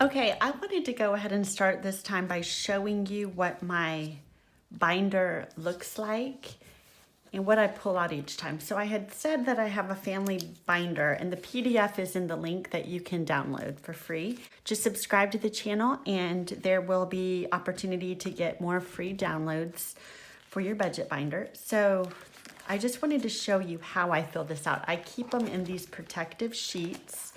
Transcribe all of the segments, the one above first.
Okay, I wanted to go ahead and start this time by showing you what my binder looks like and what I pull out each time. So I had said that I have a family binder, and the PDF is in the link that you can download for free. Just subscribe to the channel and there will be opportunity to get more free downloads for your budget binder. So I just wanted to show you how I fill this out. I keep them in these protective sheets.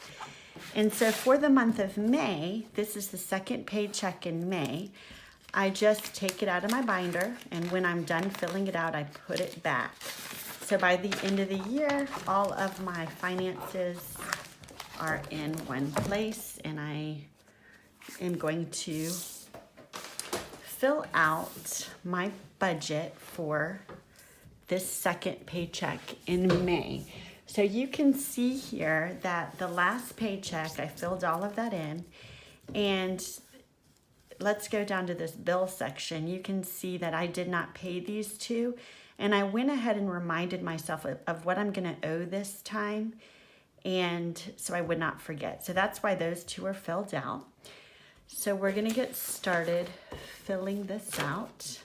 And so for the month of May, this is the second paycheck in May, I just take it out of my binder, and when I'm done filling it out, I put it back. So by the end of the year, all of my finances are in one place, and I am going to fill out my budget for this second paycheck in May. So you can see here that the last paycheck, I filled all of that in, and let's go down to this bill section. You can see that I did not pay these two, and I went ahead and reminded myself of what I'm gonna owe this time, and so I would not forget. So that's why those two are filled out. So we're gonna get started filling this out.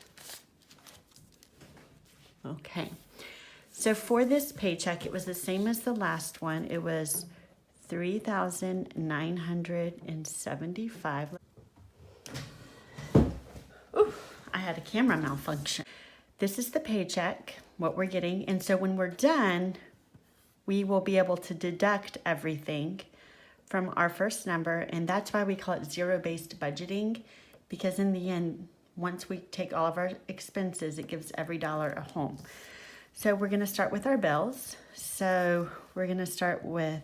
Okay. So for this paycheck, it was the same as the last one. It was $3,975. Ooh, I had a camera malfunction. This is the paycheck, what we're getting. And so when we're done, we will be able to deduct everything from our first number. And that's why we call it zero-based budgeting, because in the end, once we take all of our expenses, it gives every dollar a home. So we're gonna start with our bills. So we're gonna start with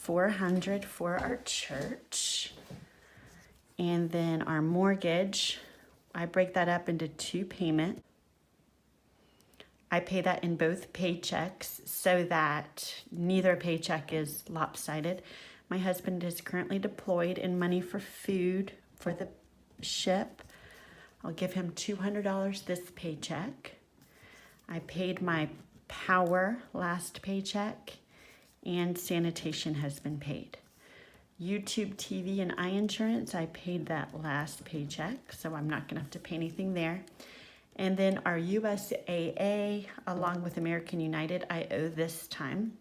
$400 for our church. And then our mortgage, I break that up into two payments. I pay that in both paychecks so that neither paycheck is lopsided. My husband is currently deployed, and money for food for the ship, I'll give him $200 this paycheck. I paid my power last paycheck, and sanitation has been paid. YouTube TV and eye insurance, I paid that last paycheck, so I'm not gonna have to pay anything there. And then our USAA, along with American United, I owe this time.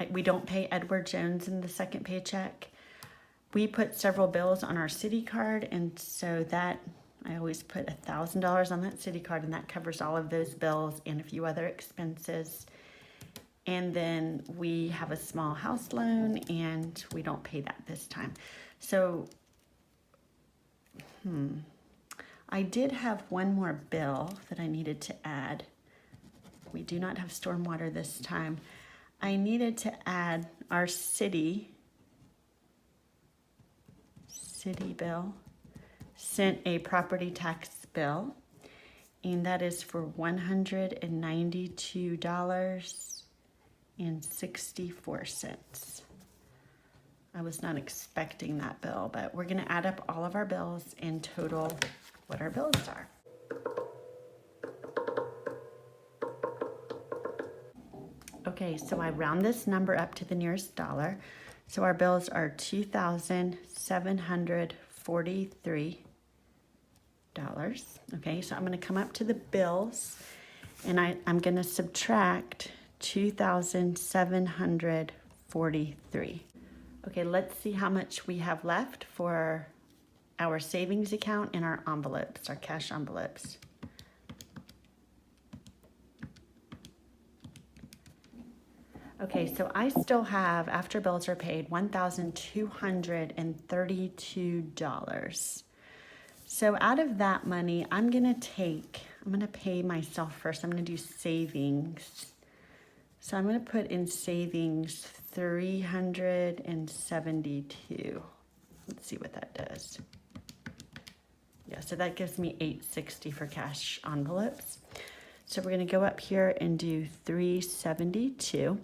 We don't pay Edward Jones in the second paycheck. We put several bills on our city card, and so that I always put $1,000 on that city card, and that covers all of those bills and a few other expenses. And then we have a small house loan, and we don't pay that this time. So, I did have one more bill that I needed to add. We do not have stormwater this time. I needed to add our city bill. Sent a property tax bill, and that is for $192.64. I was not expecting that bill, but we're gonna add up all of our bills and total what our bills are. Okay, so I round this number up to the nearest dollar. So our bills are $2,743. Okay, so I'm going to come up to the bills, and I'm going to subtract 2,743. Okay, let's see how much we have left for our savings account and our envelopes, our cash envelopes. Okay, so I still have, after bills are paid, $1,232. So out of that money, I'm gonna pay myself first. I'm gonna do savings. So I'm gonna put in savings 372. Let's see what that does. Yeah, so that gives me $860 for cash envelopes. So we're gonna go up here and do 372.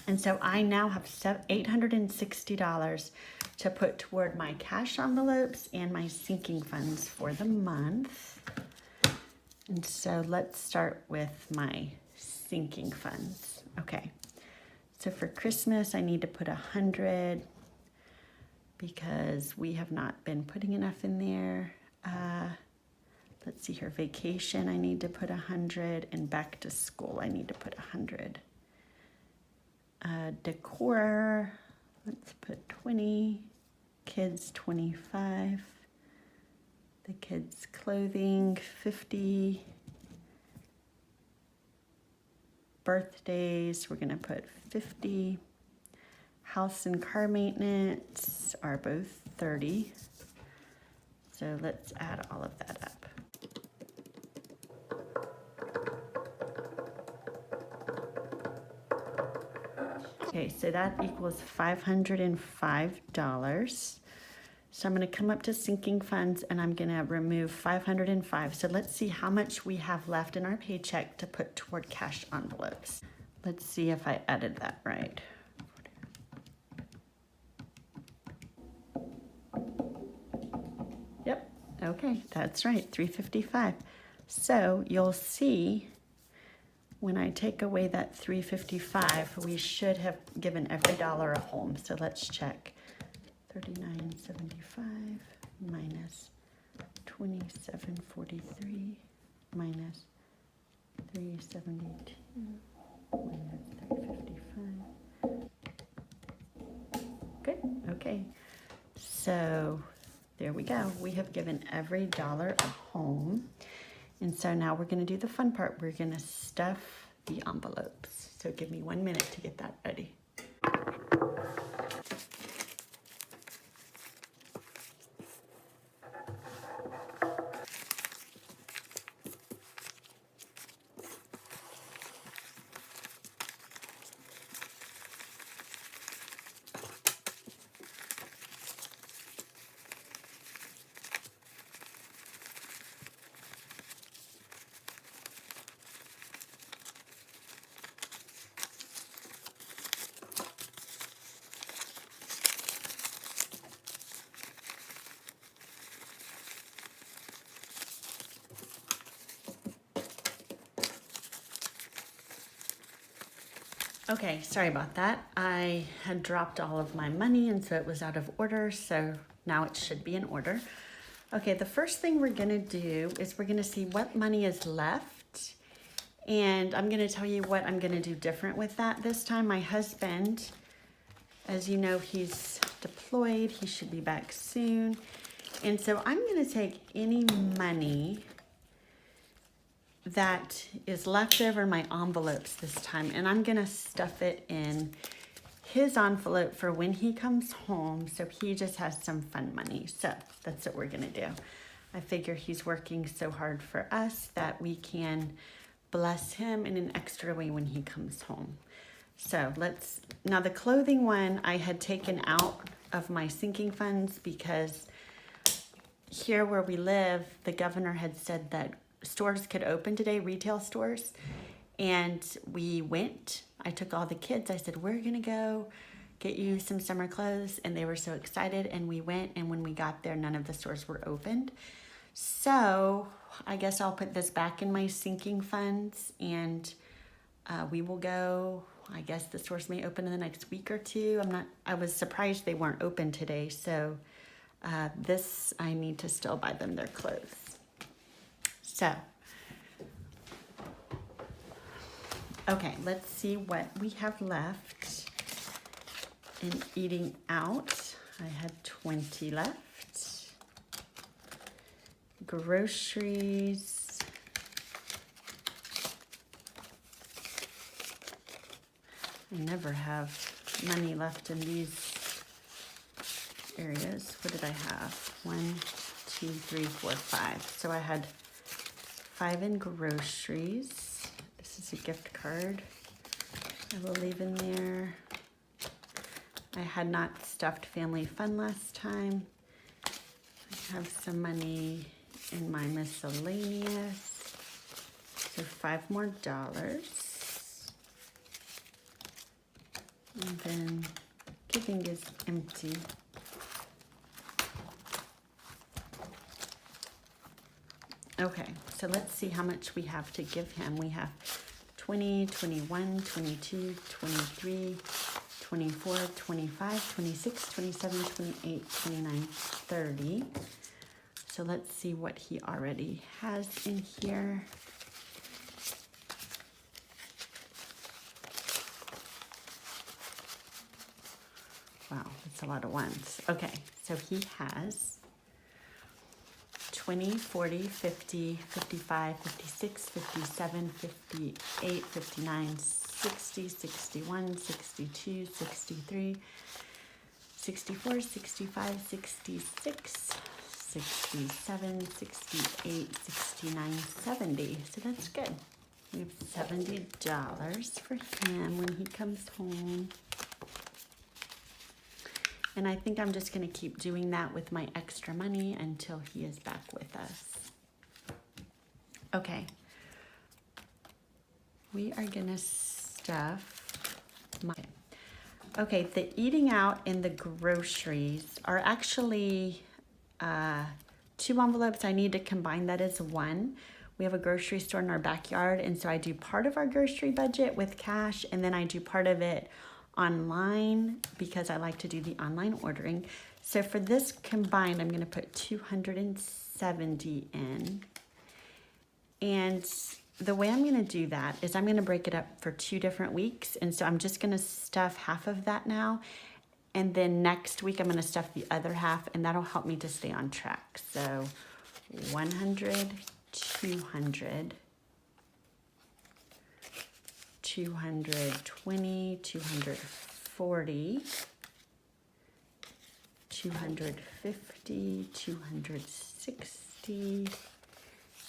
And so I now have $860 to put toward my cash envelopes and my sinking funds for the month. And so let's start with my sinking funds. Okay, so for Christmas, I need to put 100. because we have not been putting enough in there. Let's see here, vacation, I need to put 100, and back to school, I need to put 100. Decor, let's put 20, kids 25, the kids clothing 50, birthdays, we're gonna put 50, house and car maintenance are both 30, so let's add all of that up. Okay, so that equals $505. So I'm going to come up to sinking funds and I'm going to remove 505. So let's see how much we have left in our paycheck to put toward cash envelopes. Let's see if I added that right. Yep, okay, that's right, 355. So you'll see when I take away that 355, we should have given every dollar a home. So let's check. 39.75 minus 27.43 minus 372 minus 355. Good, okay. So there we go. We have given every dollar a home. And so now we're going to do the fun part. We're going to stuff the envelopes. So give me 1 minute to get that ready. Okay, sorry about that. I had dropped all of my money and so it was out of order, so now it should be in order. Okay, the first thing we're gonna do is we're gonna see what money is left, and I'm gonna tell you what I'm gonna do different with that this time. My husband, as you know, he's deployed, he should be back soon, and so I'm gonna take any money that is left over my envelopes this time, and I'm gonna stuff it in his envelope for when he comes home, so he just has some fun money. So that's what we're gonna do. I figure he's working so hard for us that we can bless him in an extra way when he comes home. So now the clothing one I had taken out of my sinking funds because here where we live, the governor had said that stores could open today, retail stores, and we went. I took all the kids. I said, we're gonna go get you some summer clothes, and they were so excited, and we went, and when we got there, none of the stores were opened. So I guess I'll put this back in my sinking funds, and we will go. I guess the stores may open in the next week or two. I was surprised they weren't open today, so this, I need to still buy them their clothes. So, okay, let's see what we have left in eating out. I had 20 left. Groceries. I never have money left in these areas. What did I have? 1, 2, 3, 4, 5. So I had 5 in groceries. This is a gift card I will leave in there. I had not stuffed family fun last time. I have some money in my miscellaneous. So $5 more. And then giving is empty. Okay, so let's see how much we have to give him. We have 20, 21, 22, 23, 24, 25, 26, 27, 28, 29, 30. So let's see what he already has in here. Wow, that's a lot of ones. Okay, so he has 20, 40, 50, 55, 56, 57, 58, 59, 60, 61, 62, 63, 64, 65, 66, 67, 68, 69, 70. So that's good. We have $70 for him when he comes home. And I think I'm just going to keep doing that with my extra money until he is back with us. Okay. We are going to stuff my... Okay, the eating out and the groceries are actually 2 envelopes. I need to combine that as one. We have a grocery store in our backyard, and so I do part of our grocery budget with cash, and then I do part of it online because I like to do the online ordering. So for this combined, I'm going to put 270 in. And the way I'm going to do that is I'm going to break it up for 2 different weeks. And so I'm just going to stuff half of that now. And then next week, I'm going to stuff the other half, and that'll help me to stay on track. So 100, 200, 220, 240, 250, 260,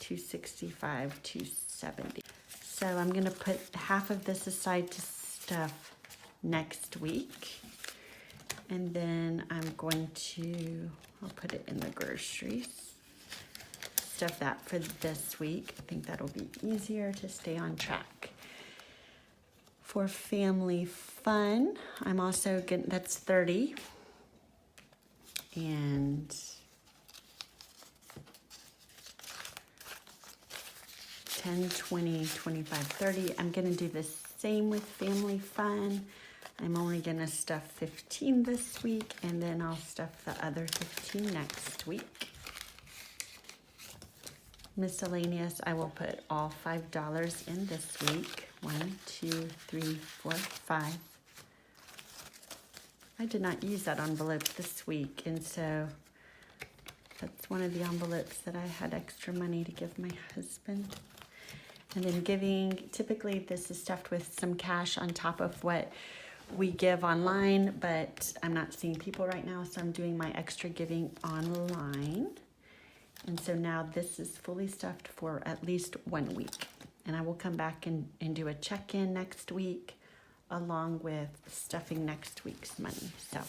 265, 270. So I'm going to put half of this aside to stuff next week. And then I'm going to, I'll put it in the groceries. Stuff that for this week. I think that'll be easier to stay on track. For family fun, I'm also getting, that's 30. And 10, 20, 25, 30. I'm gonna do the same with family fun. I'm only gonna stuff 15 this week, and then I'll stuff the other 15 next week. Miscellaneous, I will put all $5 in this week. 1, 2, 3, 4, 5. I did not use that envelope this week, and so that's one of the envelopes that I had extra money to give my husband. And then giving, typically this is stuffed with some cash on top of what we give online, but I'm not seeing people right now, so I'm doing my extra giving online. And so now this is fully stuffed for at least 1 week. And I will come back and do a check-in next week along with stuffing next week's money. So,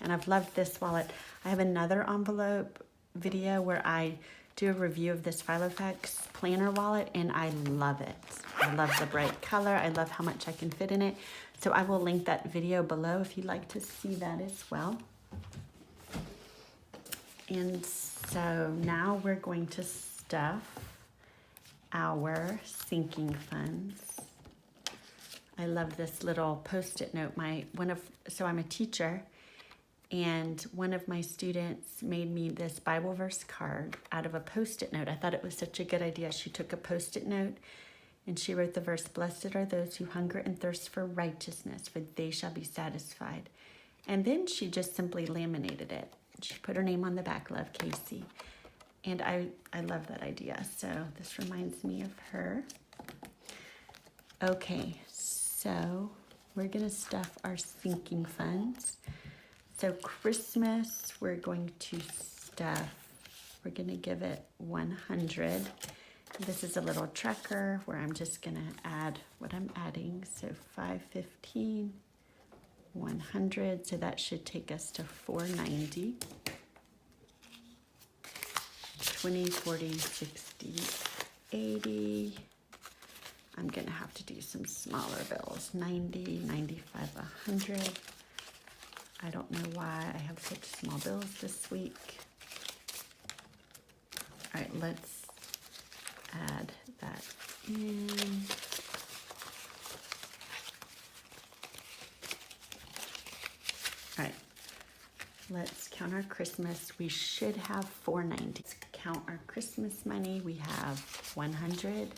and I've loved this wallet. I have another envelope video where I do a review of this Filofax planner wallet, and I love it. I love the bright color. I love how much I can fit in it. So I will link that video below if you'd like to see that as well. And so now we're going to stuff our sinking funds. I love this little Post-it note. So I'm a teacher, and one of my students made me this Bible verse card out of a Post-it note. I thought it was such a good idea. She took a Post-it note and she wrote the verse, "Blessed are those who hunger and thirst for righteousness, for they shall be satisfied." And then she just simply laminated it. She put her name on the back, "Love, Casey." And I love that idea. So this reminds me of her. Okay, so we're gonna stuff our sinking funds. So Christmas, we're going to stuff, we're gonna give it 100. This is a little tracker where I'm just gonna add what I'm adding. So 515, 100, so that should take us to 490. 20, 40, 60, 80. I'm gonna have to do some smaller bills. 90, 95, 100. I don't know why I have such small bills this week. All right, let's add that in. Let's count our Christmas. We should have $4.90. Let's count our Christmas money. We have 100,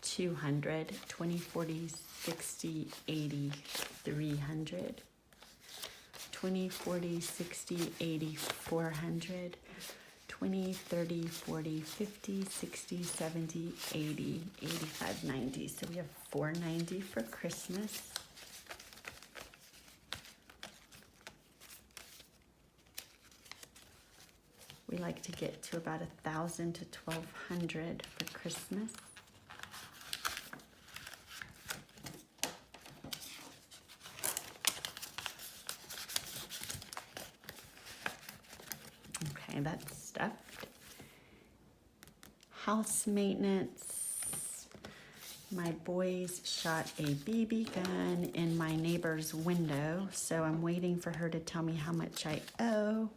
200, 20, 40, 60, 80, 300, 20, 40, 60, 80, 400, 20, 30, 40, 50, 60, 70, 80, 85, 90. So we have $4.90 for Christmas. We like to get to about 1,000 to 1,200 for Christmas. Okay, that's stuffed. House maintenance. My boys shot a BB gun in my neighbor's window, so I'm waiting for her to tell me how much I owe.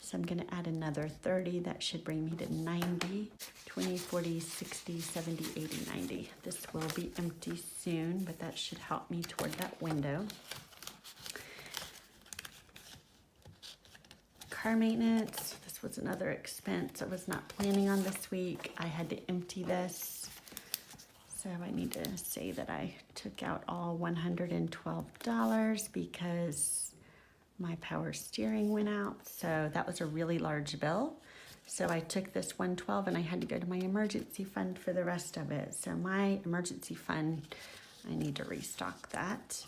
So I'm gonna add another 30. That should bring me to 90, 20, 40, 60, 70, 80, 90. This will be empty soon, but that should help me toward that window. Car maintenance. This was another expense I was not planning on this week. I had to empty this. So I need to say that I took out all $112 because my power steering went out, so that was a really large bill. So I took this $112 and I had to go to my emergency fund for the rest of it. So my emergency fund, I need to restock that.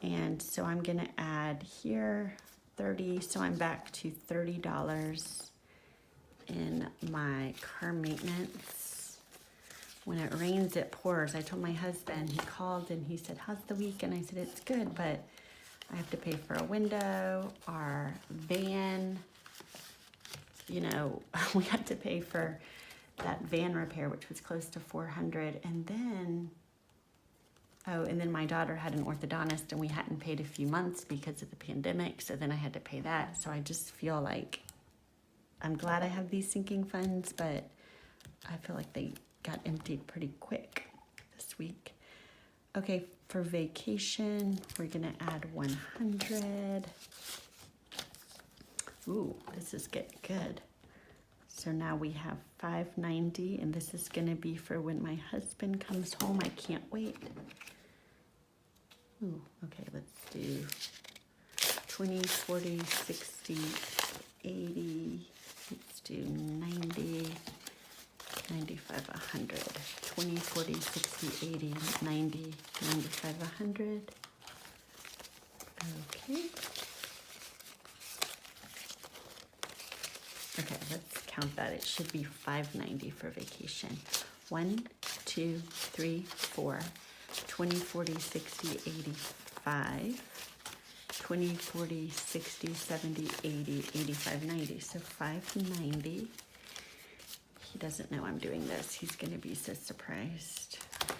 And so I'm gonna add here 30, so I'm back to $30 in my car maintenance. When it rains, it pours. I told my husband, he called and he said, how's the week? And I said, it's good, but I have to pay for a window, our van, you know, we had to pay for that van repair, which was close to $400. And then, and then my daughter had an orthodontist and we hadn't paid a few months because of the pandemic. So then I had to pay that. So I just feel like I'm glad I have these sinking funds, but I feel like they got emptied pretty quick this week. Okay, for vacation, we're gonna add 100. Ooh, this is getting good. So now we have 590, and this is gonna be for when my husband comes home. I can't wait. Ooh, okay, let's do 20, 40, 60, 80, let's do 90, 95, 100, 20, 40, 60, 80, 90, 95, 100. Okay. Okay, let's count that. It should be 590 for vacation. 1, 2, 3, 4, 20, 40, 60, 85, 20, 40, 60, 70, 80, 85, 90. So 590. He doesn't know I'm doing this. He's gonna be so surprised.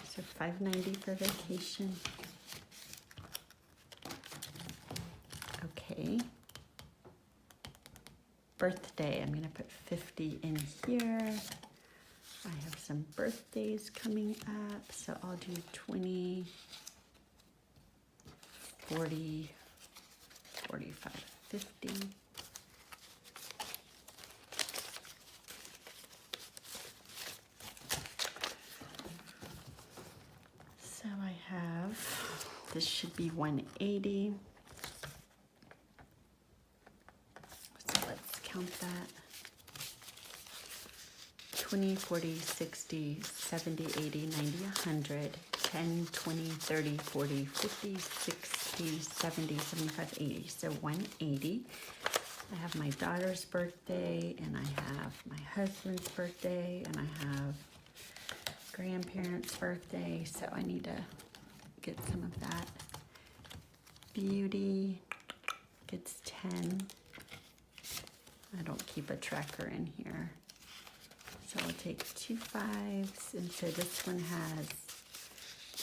So 590 for vacation. Okay. Birthday, I'm gonna put 50 in here. I have some birthdays coming up, so I'll do 20, 40, 45, 50. So I have, this should be 180. So let's count that. 20, 40, 60, 70, 80, 90, 100, 10, 20, 30, 40, 50, 60, 70, 75, 80. So 180. I have my daughter's birthday, and I have my husband's birthday, and I have grandparents' birthday, so I need to get some of that. Beauty gets 10. I don't keep a tracker in here. So I'll take 2 5s, and so this one has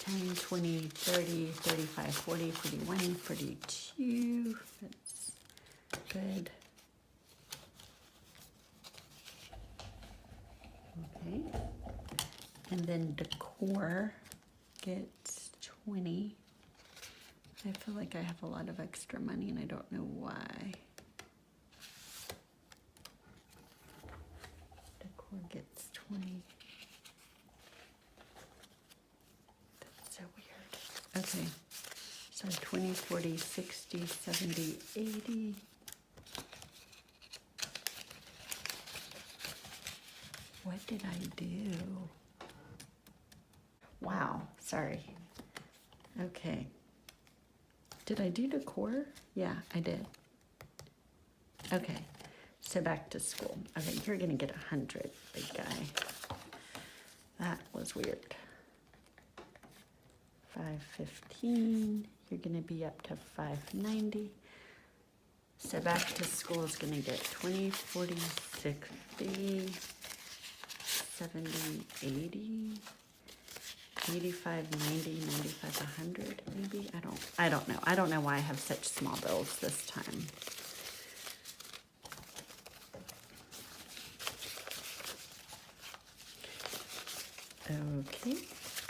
10, 20, 30, 35, 40, 41, 42. That's good. Okay. And then decor gets 20. I feel like I have a lot of extra money and I don't know why. Okay, so 20, 40, 60, 70, 80. What did I do? Wow, sorry. Okay. Did I do decor? Yeah, I did. Okay, so back to school. Okay, you're gonna get 100, big guy. That was weird. 515, you're gonna be up to 590. So back to school is gonna get 20, 40, 60, 70, 80, 85, 90, 95, 100 maybe? I don't know. I don't know why I have such small bills this time. Okay.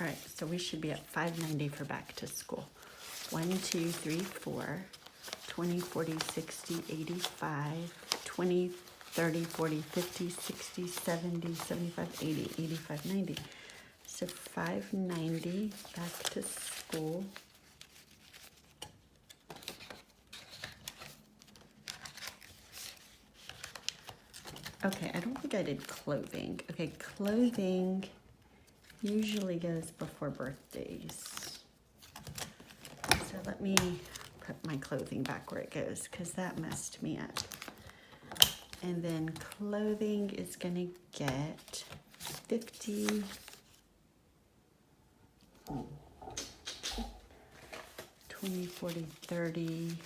All right, so we should be at 590 for back to school. 1, 2, 3, 4, 20, 40, 60, 85, 20, 30, 40, 50, 60, 70, 75, 80, 85, 90. So 590 back to school. Okay, I don't think I did clothing. Okay, clothing usually goes before birthdays. So let me put my clothing back where it goes because that messed me up. And then clothing is gonna get 50. 20, 40, 30,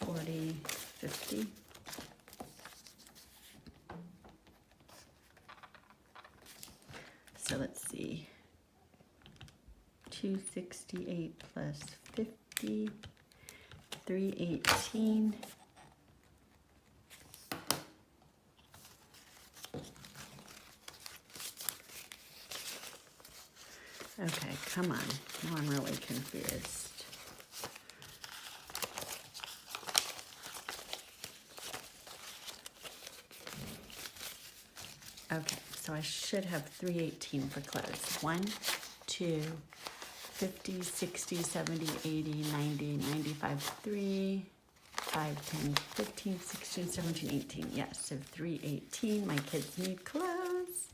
40, 50. So let's see. 268 plus 50, 318. Okay, come on. Now I'm really confused. Okay, so I should have 318 for clothes. 1, 2, 50, 60, 70, 80, 90, 95, 3, 5, 10, 15, 16, 17, 18. Yes, so 318. My kids need clothes.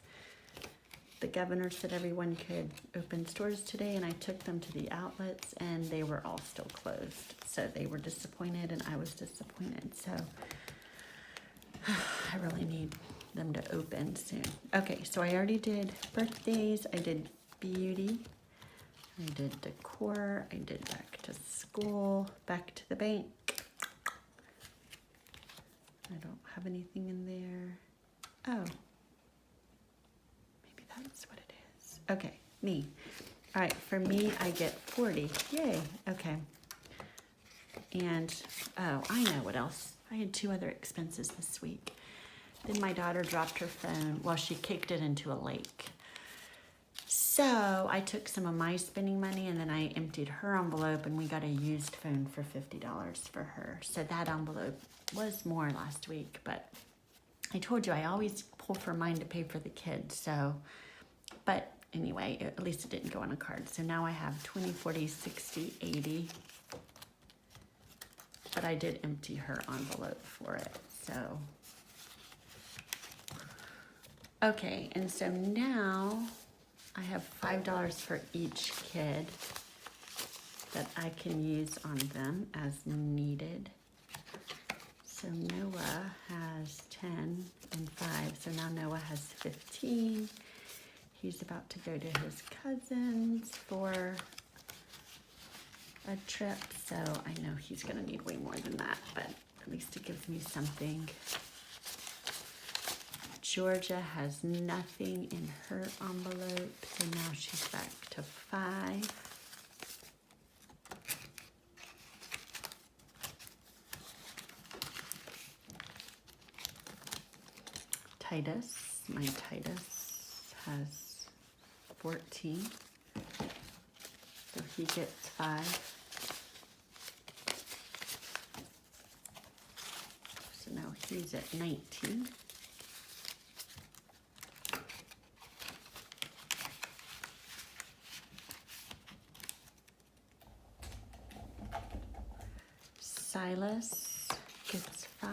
The governor said everyone could open stores today, and I took them to the outlets, and they were all still closed. So they were disappointed, and I was disappointed. So I really need them to open soon. Okay, so I already did birthdays. I did beauty. I did decor. I did back to school. Back to the bank. I don't have anything in there. Oh. That's what it is. Okay, me. All right, for me, I get 40. Yay, okay. And, oh, I know what else. I had 2 other expenses this week. Then my daughter dropped her phone. Well, she kicked it into a lake. So I took some of my spending money and then I emptied her envelope and we got a used phone for $50 for her. So that envelope was more last week, but I told you I always pull from mine to pay for the kids. So, but anyway, at least it didn't go on a card. So now I have 20, 40, 60, 80. But I did empty her envelope for it, so. Okay, and so now I have $5 for each kid that I can use on them as needed. So Noah has 10 and 5, so now Noah has 15. He's about to go to his cousin's for a trip, so I know he's gonna need way more than that, but at least it gives me something. Georgia has nothing in her envelope, so now she's back to 5. Titus, my Titus has 14, so he gets 5. So now he's at 19. Silas gets 5.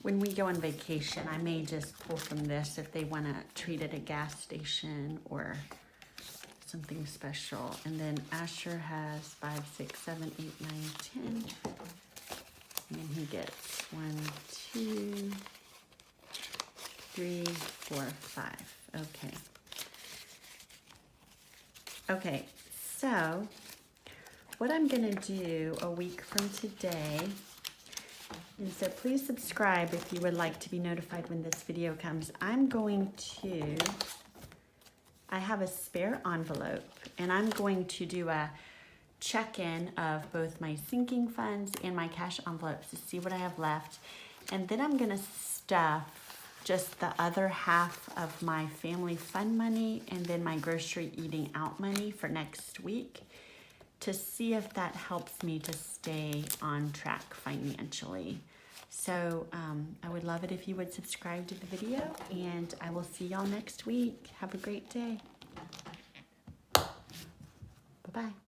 When we go on vacation, I may just pull from this if they want to treat at a gas station or something special. And then Asher has 5, 6, 7, 8, 9, 10. And he gets 1, 2, 3, 4, 5. Okay. Okay, so what I'm gonna do a week from today, and so please subscribe if you would like to be notified when this video comes. I have a spare envelope, and I'm going to do a check-in of both my sinking funds and my cash envelopes to see what I have left. And then I'm gonna stuff just the other half of my family fund money and then my grocery eating out money for next week to see if that helps me to stay on track financially. So I would love it if you would subscribe to the video, and I will see y'all next week. Have a great day. Bye-bye.